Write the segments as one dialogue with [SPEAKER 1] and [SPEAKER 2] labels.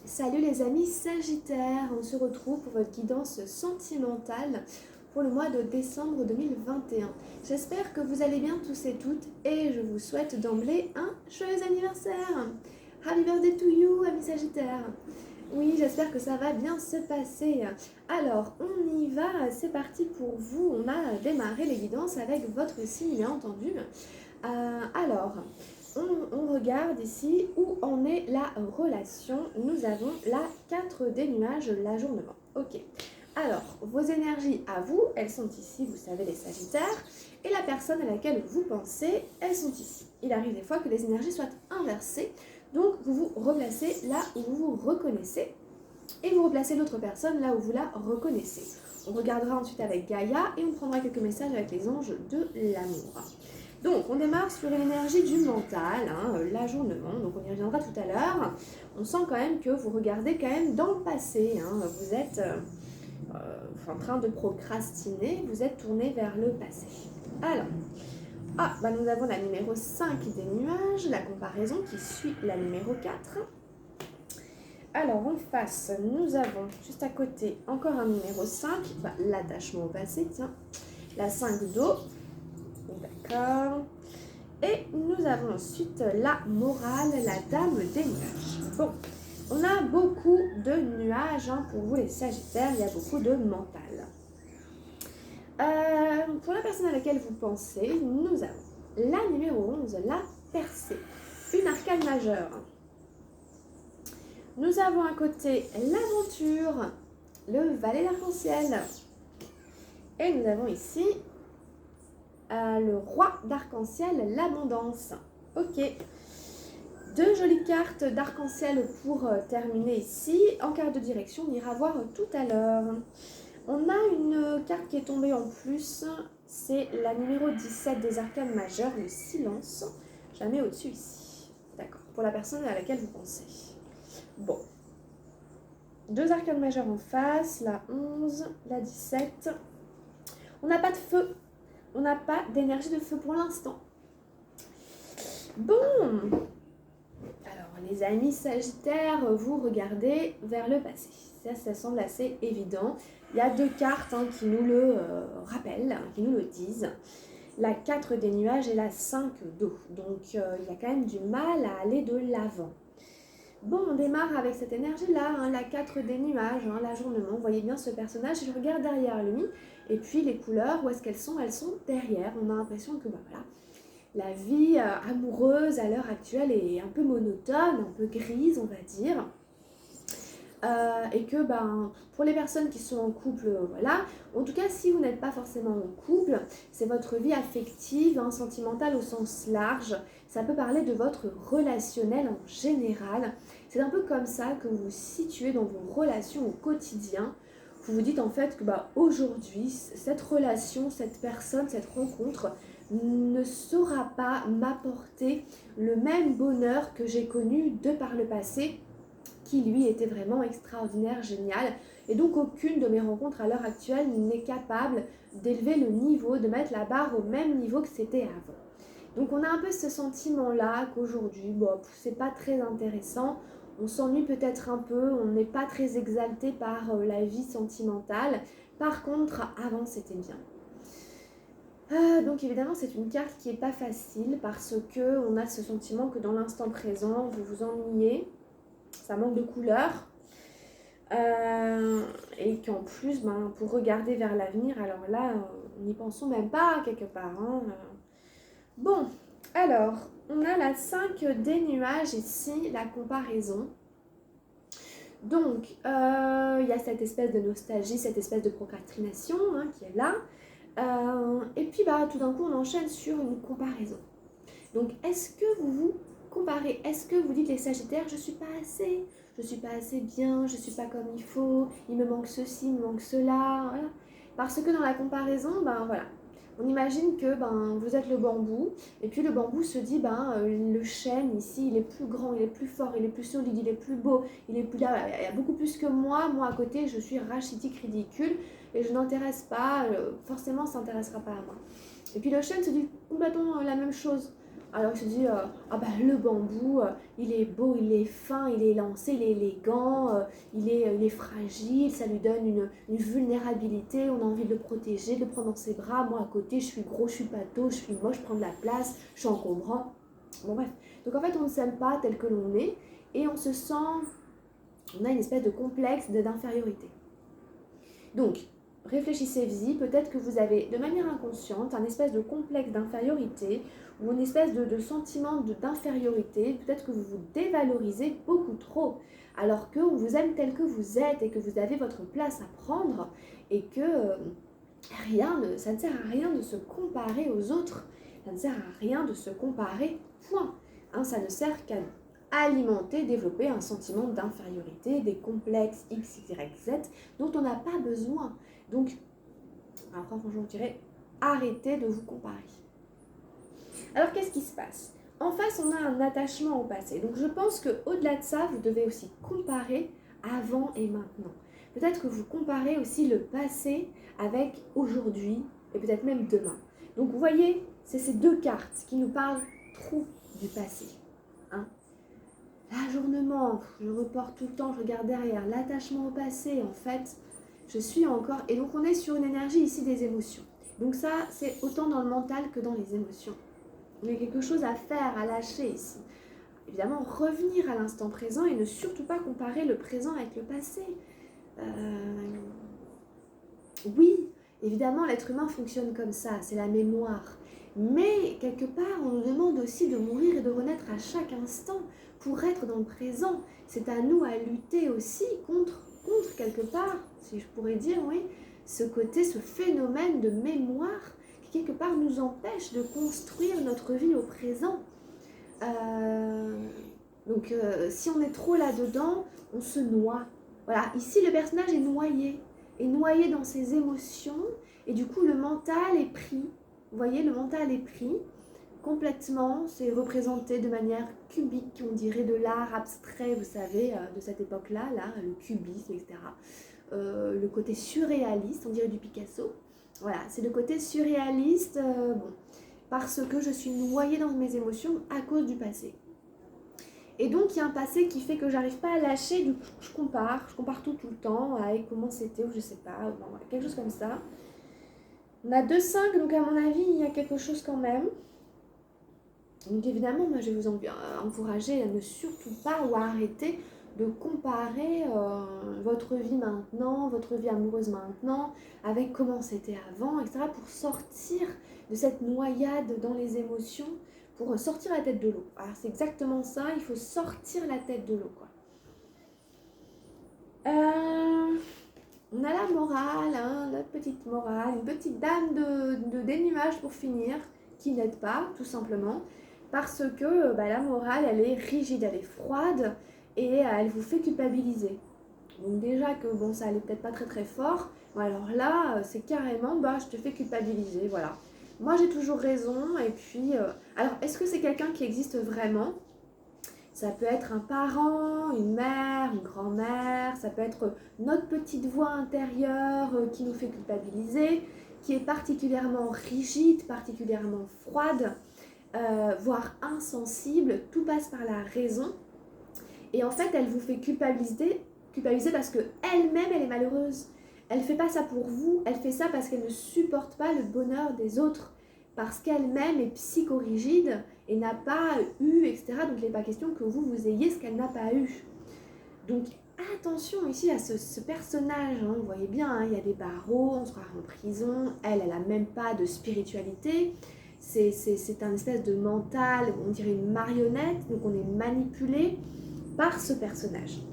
[SPEAKER 1] Salut les amis Sagittaires, on se retrouve pour votre guidance sentimentale pour le mois de décembre 2021. J'espère que vous allez bien tous et toutes et je vous souhaite d'emblée un joyeux anniversaire. Happy birthday to you, amis Sagittaires. Oui, j'espère que ça va bien se passer. Alors, on y va, c'est parti pour vous. On a démarré les guidances avec votre signe, bien entendu. Alors, on regarde ici où en est la relation. Nous avons la 4 des nuages, l'ajournement. Ok. Alors, vos énergies à vous, elles sont ici, vous savez, les Sagittaires. Et la personne à laquelle vous pensez, elles sont ici. Il arrive des fois que les énergies soient inversées. Donc, vous vous replacez là où vous vous reconnaissez. Et vous replacez l'autre personne là où vous la reconnaissez. On regardera ensuite avec Gaïa et on prendra quelques messages avec les anges de l'amour. Donc, on démarre sur l'énergie du mental, l'ajournement, donc on y reviendra tout à l'heure. On sent quand même que vous regardez quand même dans le passé, vous êtes en train de procrastiner, vous êtes tourné vers le passé. Alors, nous avons la numéro 5 des nuages, la comparaison qui suit la numéro 4. Alors, en face, nous avons juste à côté encore un numéro 5, l'attachement au passé, tiens, la 5 d'eau. D'accord. Et nous avons ensuite la morale, la dame des nuages. Bon, on a beaucoup de nuages pour vous les Sagittaires, il y a beaucoup de mental. Pour la personne à laquelle vous pensez, nous avons la numéro 11, la percée, une arcane majeure. Nous avons à côté l'aventure, le valet d'arc-en-ciel. Et nous avons ici le roi d'arc-en-ciel, l'abondance. Ok. Deux jolies cartes d'arc-en-ciel pour terminer ici. En carte de direction, on ira voir tout à l'heure. On a une carte qui est tombée en plus. C'est la numéro 17 des arcanes majeures, le silence. Je la mets au-dessus ici. D'accord. Pour la personne à laquelle vous pensez. Bon. Deux arcanes majeures en face, la 11, la 17. On n'a pas de feu. On n'a pas d'énergie de feu pour l'instant. Bon. Alors, les amis Sagittaires, vous regardez vers le passé. Ça semble assez évident. Il y a deux cartes qui nous le rappellent, qui nous le disent. La 4 des nuages et la 5 d'eau. Donc, il y a quand même du mal à aller de l'avant. Bon, on démarre avec cette énergie-là, la 4 des nuages, l'ajournement. Vous voyez bien ce personnage, je regarde derrière lui. Et puis les couleurs, où est-ce qu'elles sont? Elles sont derrière. On a l'impression que voilà, la vie amoureuse à l'heure actuelle est un peu monotone, un peu grise, on va dire. Et que pour les personnes qui sont en couple, voilà. En tout cas, si vous n'êtes pas forcément en couple, c'est votre vie affective, sentimentale au sens large. Ça peut parler de votre relationnel en général. C'est un peu comme ça que vous vous situez dans vos relations au quotidien. Vous vous dites en fait que aujourd'hui, cette relation, cette personne, cette rencontre ne saura pas m'apporter le même bonheur que j'ai connu de par le passé, qui lui était vraiment extraordinaire, génial. Et donc aucune de mes rencontres à l'heure actuelle n'est capable d'élever le niveau, de mettre la barre au même niveau que c'était avant. Donc on a un peu ce sentiment-là qu'aujourd'hui, c'est pas très intéressant. On s'ennuie peut-être un peu, on n'est pas très exalté par la vie sentimentale. Par contre, avant c'était bien. Donc évidemment c'est une carte qui n'est pas facile parce qu'on a ce sentiment que dans l'instant présent, vous vous ennuyez. Ça manque de couleurs et qu'en plus pour regarder vers l'avenir, alors là n'y pensons même pas quelque part. Bon, alors on a la 5 des nuages ici, la comparaison. Donc il y a cette espèce de nostalgie, cette espèce de procrastination qui est là, et puis tout d'un coup on enchaîne sur une comparaison. Donc est-ce que vous vous comparez? Est-ce que vous dites les Sagittaires, je suis pas assez bien, je suis pas comme il faut, il me manque ceci, il me manque cela, voilà. Parce que dans la comparaison, voilà, on imagine que vous êtes le bambou, et puis le bambou se dit, le chêne ici, il est plus grand, il est plus fort, il est plus solide, il est plus beau, il est plus là, il y a beaucoup plus que moi à côté, je suis rachitique, ridicule, et je n'intéresse pas, forcément ça n'intéressera pas à moi. Et puis le chêne se dit complètement la même chose. Alors il se dit, ah bah le bambou, il est beau, il est fin, il est élancé, il est élégant, il est fragile, ça lui donne une vulnérabilité, on a envie de le protéger, de le prendre dans ses bras. Moi à côté, je suis gros, je suis pâteau, je suis moche, je prends de la place, je suis encombrant. Bon bref, donc en fait on ne s'aime pas tel que l'on est et on se sent, on a une espèce de complexe d'infériorité. Donc, réfléchissez-y, peut-être que vous avez de manière inconsciente un espèce de complexe d'infériorité ou une espèce de sentiment d'infériorité, peut-être que vous vous dévalorisez beaucoup trop, alors qu'on vous aime tel que vous êtes et que vous avez votre place à prendre et que ça ne sert à rien de se comparer aux autres, ça ne sert à rien de se comparer, point. Hein, ça ne sert qu'à alimenter, développer un sentiment d'infériorité, des complexes X, Y, Z dont on n'a pas besoin. Donc, après, franchement, je dirais, arrêtez de vous comparer. Alors, qu'est-ce qui se passe? En face, on a un attachement au passé. Donc, je pense qu'au-delà de ça, vous devez aussi comparer avant et maintenant. Peut-être que vous comparez aussi le passé avec aujourd'hui et peut-être même demain. Donc, vous voyez, c'est ces deux cartes qui nous parlent trop du passé. Hein? L'ajournement, je reporte tout le temps, je regarde derrière. L'attachement au passé, en fait, je suis encore... Et donc, on est sur une énergie ici des émotions. Donc ça, c'est autant dans le mental que dans les émotions. Il y a quelque chose à faire, à lâcher ici. Évidemment, revenir à l'instant présent et ne surtout pas comparer le présent avec le passé. Oui, évidemment, l'être humain fonctionne comme ça, c'est la mémoire. Mais quelque part, on nous demande aussi de mourir et de renaître à chaque instant pour être dans le présent. C'est à nous à lutter aussi contre quelque part, si je pourrais dire, oui, ce côté, ce phénomène de mémoire qui quelque part nous empêche de construire notre vie au présent. Donc si on est trop là-dedans, on se noie. Voilà, ici le personnage est noyé dans ses émotions et du coup le mental est pris. Vous voyez, le mental est pris complètement, c'est représenté de manière cubique, on dirait de l'art abstrait, vous savez, de cette époque-là, là, le cubisme, etc. Le côté surréaliste, on dirait du Picasso. Voilà, c'est le côté surréaliste, parce que je suis noyée dans mes émotions à cause du passé. Et donc, il y a un passé qui fait que j'arrive pas à lâcher, du coup, je compare tout le temps avec comment c'était, ou je sais pas, ou quelque chose comme ça. On a 2-5, donc à mon avis, il y a quelque chose quand même. Donc évidemment, moi je vais vous encourager à ne surtout pas ou à arrêter de comparer votre vie maintenant, votre vie amoureuse maintenant, avec comment c'était avant, etc. pour sortir de cette noyade dans les émotions, pour sortir la tête de l'eau. Alors c'est exactement ça, il faut sortir la tête de l'eau, quoi. On a la morale, hein, notre petite morale, une petite dame de dénumage pour finir, qui n'aide pas, tout simplement. Parce que la morale, elle est rigide, elle est froide et elle vous fait culpabiliser. Donc déjà que bon, ça allait peut-être pas très très fort, alors là, c'est carrément, je te fais culpabiliser, voilà. Moi, j'ai toujours raison et puis... alors, est-ce que c'est quelqu'un qui existe vraiment ? Ça peut être un parent, une mère, une grand-mère, ça peut être notre petite voix intérieure qui nous fait culpabiliser, qui est particulièrement rigide, particulièrement froide, voire insensible, tout passe par la raison. Et en fait, elle vous fait culpabiliser parce qu'elle-même, elle est malheureuse. Elle ne fait pas ça pour vous, elle fait ça parce qu'elle ne supporte pas le bonheur des autres. Parce qu'elle-même est psychorigide et n'a pas eu, etc. Donc il n'est pas question que vous ayez ce qu'elle n'a pas eu. Donc attention ici à ce personnage, hein, vous voyez bien, hein, il y a des barreaux, on sera en prison, elle n'a même pas de spiritualité. C'est un espèce de mental, on dirait une marionnette, donc on est manipulé par ce personnage.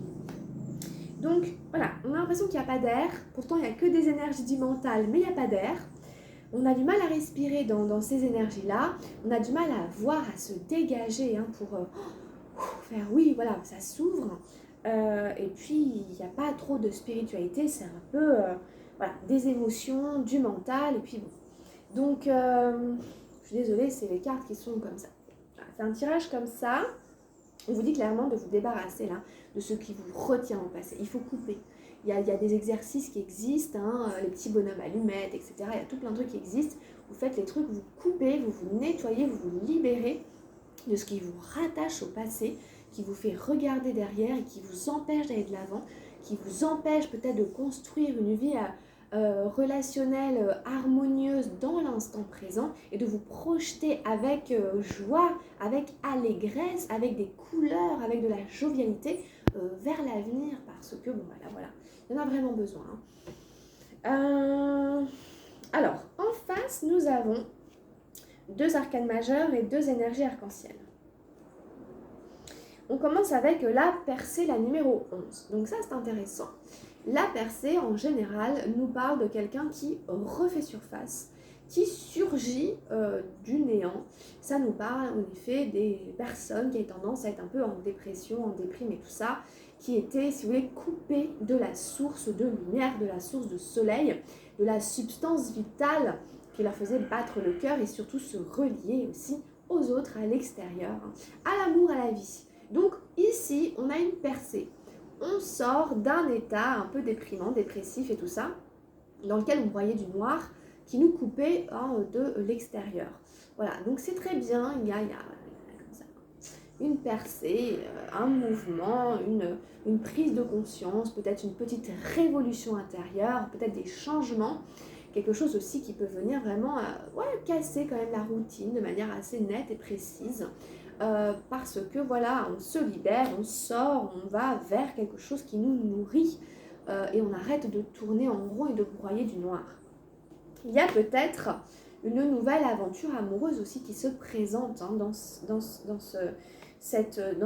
[SPEAKER 1] Donc voilà, on a l'impression qu'il n'y a pas d'air, pourtant il n'y a que des énergies du mental, mais il n'y a pas d'air. On a du mal à respirer dans ces énergies-là, on a du mal à voir, à se dégager pour faire oui, voilà, ça s'ouvre. Et puis il n'y a pas trop de spiritualité, c'est un peu des émotions, du mental, et puis bon. Donc, je suis désolée, c'est les cartes qui sont comme ça. Voilà, c'est un tirage comme ça. On vous dit clairement de vous débarrasser là, de ce qui vous retient au passé. Il faut couper. Il y a des exercices qui existent, hein, les petits bonhommes allumettes, etc. Il y a tout plein de trucs qui existent. Vous faites les trucs, vous coupez, vous vous nettoyez, vous vous libérez. de ce qui vous rattache au passé, qui vous fait regarder derrière et qui vous empêche d'aller de l'avant, qui vous empêche peut-être de construire une vie relationnelle harmonieuse dans l'instant présent et de vous projeter avec joie, avec allégresse, avec des couleurs, avec de la jovialité vers l'avenir parce que, bon, voilà, il y en a vraiment besoin. Alors, en face, nous avons 2 arcanes majeures et 2 énergies arc-en-ciel. On commence avec la percée, la numéro 11. Donc ça, c'est intéressant. La percée, en général, nous parle de quelqu'un qui refait surface, qui surgit du néant. Ça nous parle, en effet, des personnes qui ont tendance à être un peu en dépression, en déprime et tout ça, qui étaient, si vous voulez, coupées de la source de lumière, de la source de soleil, de la substance vitale qui leur faisait battre le cœur et surtout se relier aussi aux autres, à l'extérieur, à l'amour, à la vie. Donc ici, on a une percée. On sort d'un état un peu déprimant, dépressif et tout ça, dans lequel on voyait du noir qui nous coupait de l'extérieur. Voilà, donc c'est très bien, il y a comme ça, une percée, un mouvement, une prise de conscience, peut-être une petite révolution intérieure, peut-être des changements, quelque chose aussi qui peut venir vraiment casser quand même la routine de manière assez nette et précise. Parce que voilà, on se libère, on sort, on va vers quelque chose qui nous nourrit et on arrête de tourner en rond et de broyer du noir. Il y a peut-être une nouvelle aventure amoureuse aussi qui se présente dans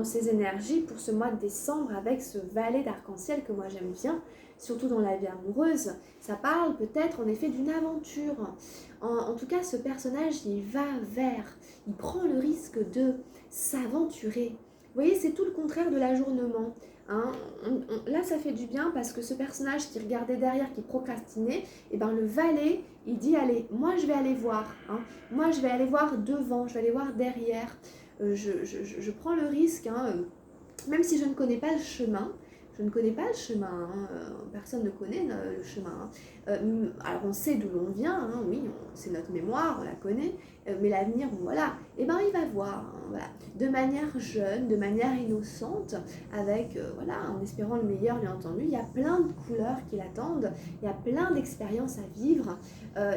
[SPEAKER 1] ces énergies pour ce mois de décembre avec ce valet d'arc-en-ciel que moi j'aime bien, surtout dans la vie amoureuse. Ça parle peut-être en effet d'une aventure. En tout cas, ce personnage, il va vers, il prend le risque de s'aventurer. Vous voyez, c'est tout le contraire de l'ajournement. Là, ça fait du bien parce que ce personnage qui regardait derrière, qui procrastinait, et ben le valet, il dit allez, moi je vais aller voir. Moi je vais aller voir devant, je vais aller voir derrière. Je prends le risque, même si je ne connais pas le chemin. Je ne connais pas le chemin, personne ne connaît le chemin. Alors on sait d'où l'on vient, oui, c'est notre mémoire, on la connaît, mais l'avenir, voilà, et ben il va voir, voilà, de manière jeune, de manière innocente, avec, en espérant le meilleur bien entendu, il y a plein de couleurs qui l'attendent, il y a plein d'expériences à vivre,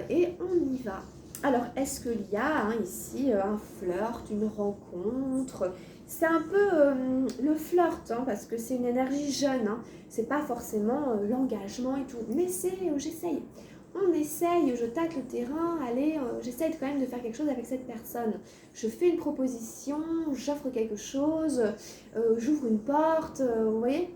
[SPEAKER 1] et on y va. Alors, est-ce qu'il y a ici un flirt, une rencontre ? C'est un peu le flirt, parce que c'est une énergie jeune, c'est pas forcément l'engagement et tout, mais c'est j'essaye. On essaye, je tâte le terrain, allez, j'essaye quand même de faire quelque chose avec cette personne. Je fais une proposition, j'offre quelque chose, j'ouvre une porte, vous voyez ?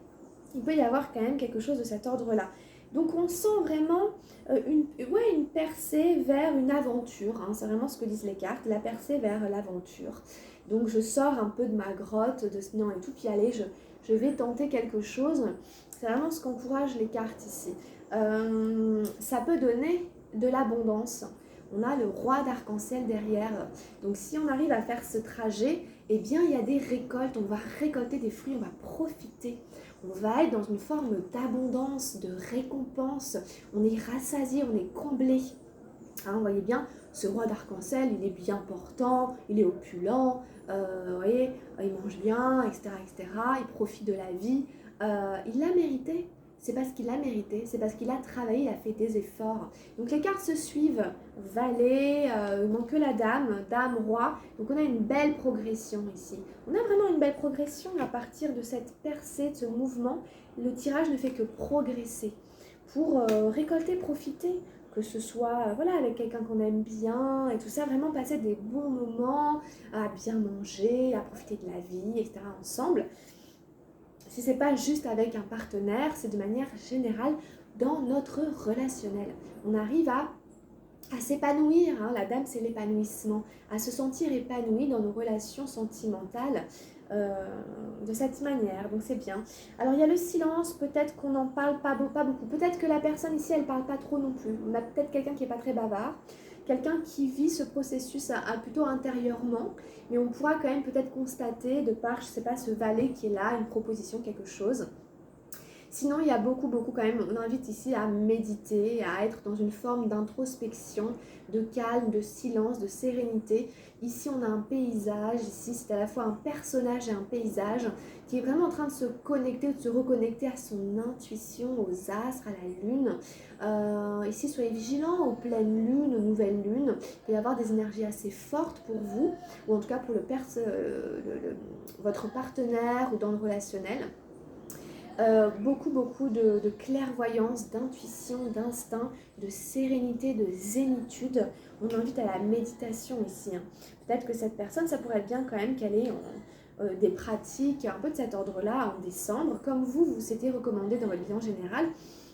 [SPEAKER 1] Il peut y avoir quand même quelque chose de cet ordre-là. Donc on sent vraiment une percée vers une aventure, c'est vraiment ce que disent les cartes, la percée vers l'aventure. Donc je sors un peu de ma grotte, de ce néant et tout, puis allez, je vais tenter quelque chose. C'est vraiment ce qu'encouragent les cartes ici. Ça peut donner de l'abondance. On a le roi d'arc-en-ciel derrière. Donc si on arrive à faire ce trajet, eh bien il y a des récoltes, on va récolter des fruits, on va profiter. On va être dans une forme d'abondance, de récompense. On est rassasié, on est comblé. Vous voyez bien, ce roi d'arc-en-ciel, il est bien portant, il est opulent, vous voyez, il mange bien, etc., etc. Il profite de la vie. Il l'a mérité. C'est parce qu'il a mérité, c'est parce qu'il a travaillé, il a fait des efforts. Donc les cartes se suivent. Valet, il manque que la dame, dame, roi. Donc on a une belle progression ici. On a vraiment une belle progression à partir de cette percée, de ce mouvement. Le tirage ne fait que progresser pour récolter, profiter. Que ce soit avec quelqu'un qu'on aime bien et tout ça, vraiment passer des bons moments, à bien manger, à profiter de la vie, etc. ensemble. Si c'est pas juste avec un partenaire, c'est de manière générale dans notre relationnel. On arrive à s'épanouir, la dame c'est l'épanouissement, à se sentir épanoui dans nos relations sentimentales de cette manière, donc c'est bien. Alors il y a le silence, peut-être qu'on n'en parle pas beaucoup, peut-être que la personne ici elle parle pas trop non plus, on a peut-être quelqu'un qui est pas très bavard, quelqu'un qui vit ce processus plutôt intérieurement, mais on pourra quand même peut-être constater de par, je sais pas, ce valet qui est là, une proposition, quelque chose. Sinon, il y a beaucoup quand même, on invite ici à méditer, à être dans une forme d'introspection, de calme, de silence, de sérénité. Ici, on a un paysage, ici, c'est à la fois un personnage et un paysage qui est vraiment en train de se connecter ou de se reconnecter à son intuition, aux astres, à la lune. Ici, soyez vigilants aux pleines lunes, aux nouvelles lunes. Il peut y avoir des énergies assez fortes pour vous, ou en tout cas pour votre partenaire ou dans le relationnel. Beaucoup de clairvoyance, d'intuition, d'instinct, de sérénité, de zénitude. On invite à la méditation ici. Hein. Peut-être que cette personne, ça pourrait être bien quand même qu'elle ait des pratiques un peu de cet ordre-là en décembre. Comme vous s'était recommandé dans votre bilan général,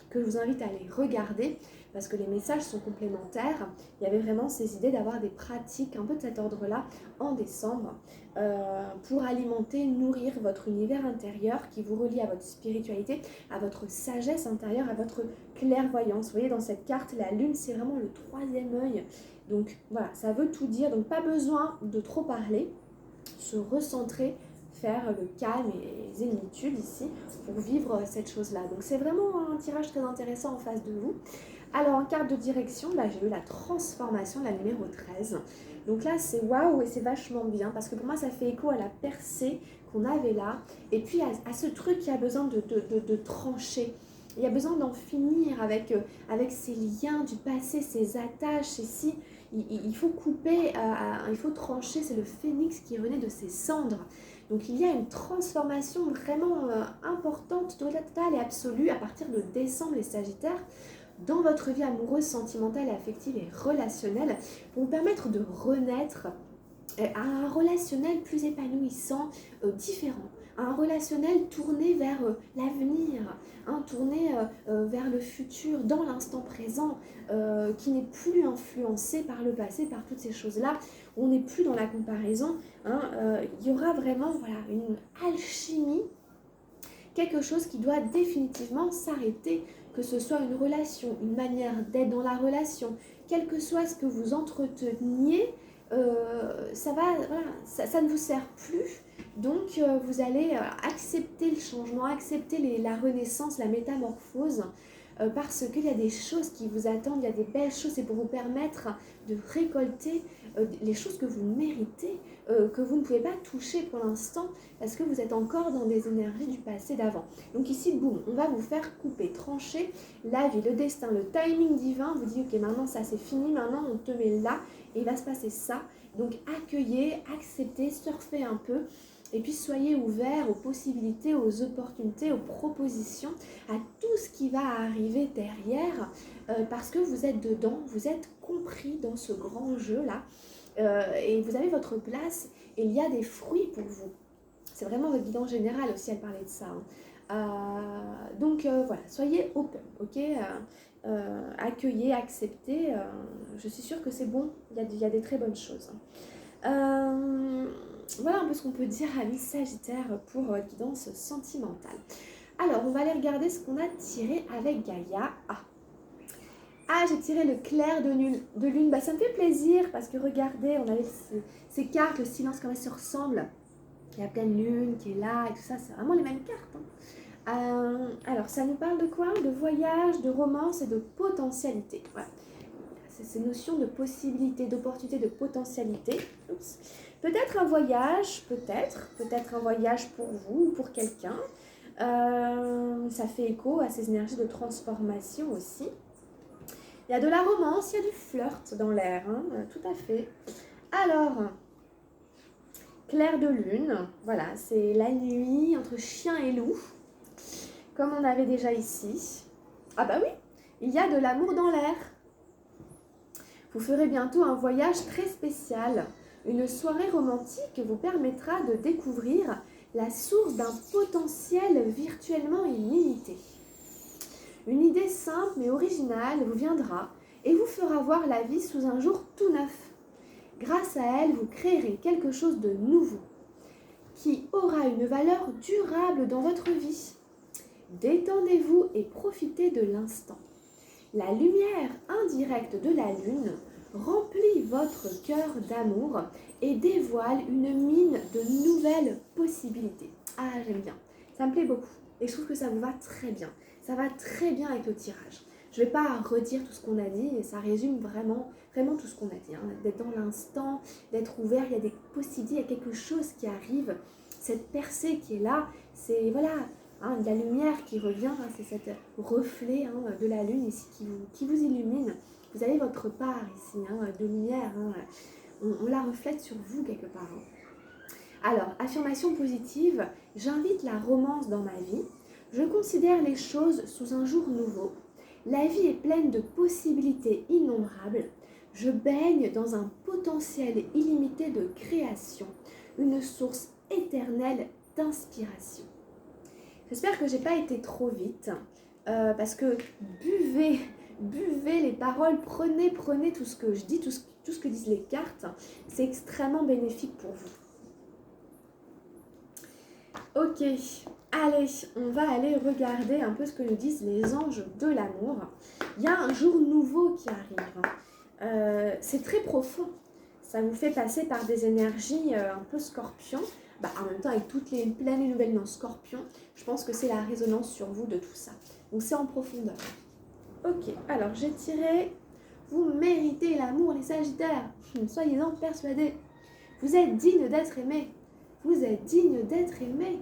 [SPEAKER 1] que je vous invite à aller regarder parce que les messages sont complémentaires. Il y avait vraiment ces idées d'avoir des pratiques un peu de cet ordre-là en décembre pour alimenter, nourrir votre univers intérieur qui vous relie à votre spiritualité, à votre sagesse intérieure, à votre clairvoyance. Vous voyez dans cette carte, la lune, c'est vraiment le troisième œil. Donc voilà, ça veut tout dire. Donc pas besoin de trop parler, se recentrer, faire le calme et zénitude ici pour vivre cette chose-là. Donc c'est vraiment un tirage très intéressant en face de vous. Alors en carte de direction, là j'ai eu la transformation, la numéro 13. Donc là c'est waouh et c'est vachement bien parce que pour moi ça fait écho à la percée qu'on avait là et puis à ce truc qui a besoin de trancher. Il y a besoin d'en finir avec ces liens du passé, ces attaches ici. Il faut couper, il faut trancher, c'est le phénix qui renaît de ses cendres. Donc il y a une transformation vraiment importante, totale et absolue à partir de décembre les Sagittaires dans votre vie amoureuse, sentimentale, affective et relationnelle pour vous permettre de renaître à un relationnel plus épanouissant, différent, à un relationnel tourné vers l'avenir, tourné vers le futur, dans l'instant présent, qui n'est plus influencé par le passé, par toutes ces choses-là. On n'est plus dans la comparaison. Il y aura vraiment une alchimie, quelque chose qui doit définitivement s'arrêter, que ce soit une relation, une manière d'être dans la relation, quel que soit ce que vous entreteniez, ça ne vous sert plus. Donc vous allez accepter le changement, accepter la renaissance, la métamorphose, parce qu'il y a des choses qui vous attendent, il y a des belles choses, c'est pour vous permettre de récolter les choses que vous méritez, que vous ne pouvez pas toucher pour l'instant, parce que vous êtes encore dans des énergies du passé d'avant. Donc ici, boum, on va vous faire couper, trancher la vie, le destin, le timing divin, vous dit ok, maintenant ça c'est fini, maintenant on te met là, et il va se passer ça. Donc accueillez, acceptez, surfez un peu, et puis soyez ouverts aux possibilités, aux opportunités, aux propositions, à tout ce qui va arriver derrière, parce que vous êtes dedans, vous êtes compris dans ce grand jeu-là, et vous avez votre place, et il y a des fruits pour vous. C'est vraiment votre guidance générale aussi, elle parlait de ça. Donc voilà, soyez open, ok, accueillez, acceptez, je suis sûre que c'est bon, il y a des très bonnes choses. Voilà un peu ce qu'on peut dire à Miss Sagittaire pour guidance sentimentale. Alors, on va aller regarder ce qu'on a tiré avec Gaïa. J'ai tiré le clair de lune. Bah, ça me fait plaisir parce que regardez, on avait ces cartes, le silence, comment elles se ressemblent. Il y a pleine lune qui est là et tout ça, c'est vraiment les mêmes cartes. Alors, ça nous parle de quoi? De voyage, de romance et de potentialité. Voilà. C'est ces notions de possibilité, d'opportunité, de potentialité. Oups. Peut-être un voyage, peut-être un voyage pour vous ou pour quelqu'un. Ça fait écho à ces énergies de transformation aussi. Il y a de la romance, il y a du flirt dans l'air, tout à fait. Alors, clair de lune, voilà, c'est la nuit entre chien et loup, comme on avait déjà ici. Ah bah oui, il y a de l'amour dans l'air. Vous ferez bientôt un voyage très spécial. Une soirée romantique vous permettra de découvrir la source d'un potentiel virtuellement illimité. Une idée simple mais originale vous viendra et vous fera voir la vie sous un jour tout neuf. Grâce à elle, vous créerez quelque chose de nouveau qui aura une valeur durable dans votre vie. Détendez-vous et profitez de l'instant. La lumière indirecte de la lune remplit votre cœur d'amour et dévoile une mine de nouvelles possibilités. J'aime bien. Ça me plaît beaucoup. Et je trouve que ça vous va très bien. Ça va très bien avec le tirage. Je ne vais pas redire tout ce qu'on a dit, et ça résume vraiment, vraiment tout ce qu'on a dit. Hein. D'être dans l'instant, d'être ouvert, il y a des possibilités, il y a quelque chose qui arrive. Cette percée qui est là, c'est voilà, hein, de la lumière qui revient, hein, c'est cet reflet hein, de la lune ici qui vous illumine. Vous avez votre part ici hein, de lumière, hein. On la reflète sur vous quelque part. Hein. Alors, affirmation positive, j'invite la romance dans ma vie. Je considère les choses sous un jour nouveau. La vie est pleine de possibilités innombrables. Je baigne dans un potentiel illimité de création, une source éternelle d'inspiration. J'espère que j'ai pas été trop vite, parce que buvez les paroles, prenez tout ce que je dis, tout ce que disent les cartes, c'est extrêmement bénéfique pour vous. Ok, allez, on va aller regarder un peu ce que nous disent les anges de l'amour. Il y a un jour nouveau qui arrive. C'est très profond. Ça vous fait passer par des énergies un peu scorpion. En même temps, avec toutes les pleines et nouvelles dans scorpion, je pense que c'est la résonance sur vous de tout ça. Donc c'est en profondeur. Ok, alors j'ai tiré. Vous méritez l'amour, les sagittaires. Soyez-en persuadés. Vous êtes digne d'être aimé. Vous êtes digne d'être aimé.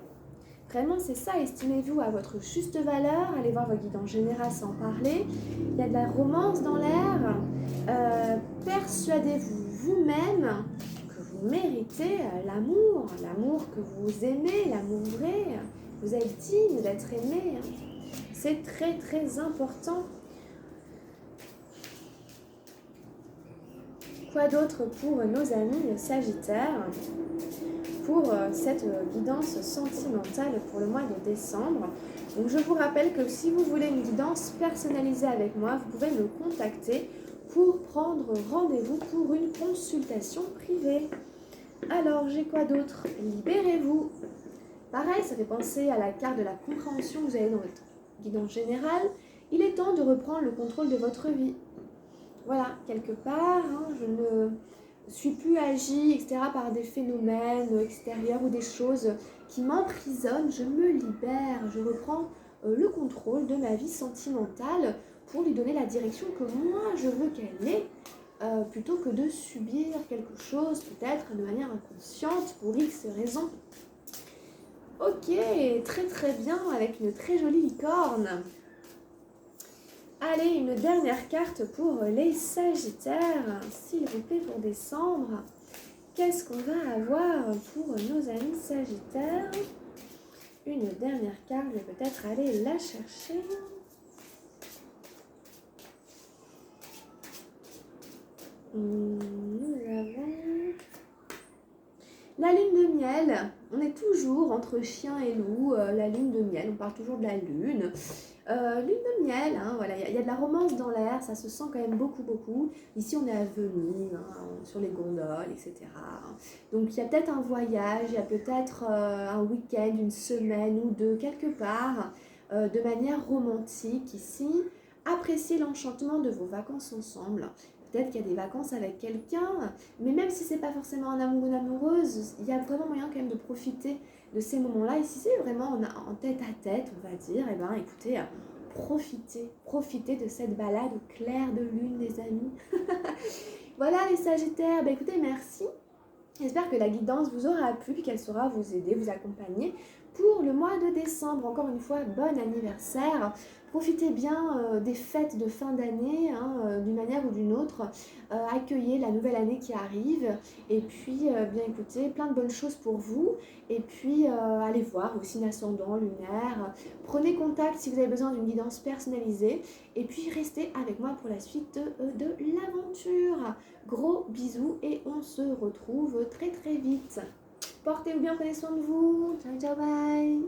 [SPEAKER 1] Vraiment, c'est ça. Estimez-vous à votre juste valeur. Allez voir vos guides en général sans parler. Il y a de la romance dans l'air. Persuadez-vous vous-même que vous méritez l'amour. L'amour que vous aimez, l'amour vrai. Vous êtes digne d'être aimé. C'est très, très important. Quoi d'autre pour nos amis sagittaires pour cette guidance sentimentale pour le mois de décembre? Donc je vous rappelle que si vous voulez une guidance personnalisée avec moi, vous pouvez me contacter pour prendre rendez-vous pour une consultation privée. Alors j'ai quoi d'autre? Libérez-vous. Pareil, ça fait penser à la carte de la compréhension que vous avez dans votre guidance générale. Il est temps de reprendre le contrôle de votre vie. Voilà, quelque part, hein, je ne suis plus agie, etc., par des phénomènes extérieurs ou des choses qui m'emprisonnent. Je me libère, je reprends le contrôle de ma vie sentimentale pour lui donner la direction que moi je veux qu'elle ait, plutôt que de subir quelque chose, peut-être de manière inconsciente, pour X raisons. Ok, très très bien, avec une très jolie licorne. Allez, une dernière carte pour les Sagittaires, s'il vous plaît, pour décembre. Qu'est-ce qu'on va avoir pour nos amis Sagittaires? Une dernière carte, je vais peut-être aller la chercher. Nous avons la lune de miel. On est toujours entre chien et loup, la lune de miel, on parle toujours de la lune. Lune de miel, hein, voilà, il y a de la romance dans l'air, ça se sent quand même beaucoup. Ici on est à Venise, hein, sur les gondoles, etc. Donc il y a peut-être un voyage, il y a peut-être un week-end, une semaine ou deux, quelque part, de manière romantique ici. Appréciez l'enchantement de vos vacances ensemble. Peut-être qu'il y a des vacances avec quelqu'un, mais même si c'est pas forcément un amoureux ou une amoureuse, il y a vraiment moyen quand même de profiter de ces moments-là. Et si c'est vraiment en tête à tête, on va dire, eh ben écoutez, profitez de cette balade au clair de lune, les amis. Voilà les Sagittaires, ben écoutez, merci. J'espère que la guidance vous aura plu, qu'elle saura vous aider, vous accompagner pour le mois de décembre. Encore une fois, bon anniversaire. Profitez bien des fêtes de fin d'année, hein, d'une manière ou d'une autre. Accueillez la nouvelle année qui arrive. Et puis, bien écoutez, plein de bonnes choses pour vous. Et puis, allez voir aussi l'ascendant lunaire. Prenez contact si vous avez besoin d'une guidance personnalisée. Et puis, restez avec moi pour la suite de l'aventure. Gros bisous et on se retrouve très très vite. Portez-vous bien, prenez soin de vous. Ciao, ciao, bye.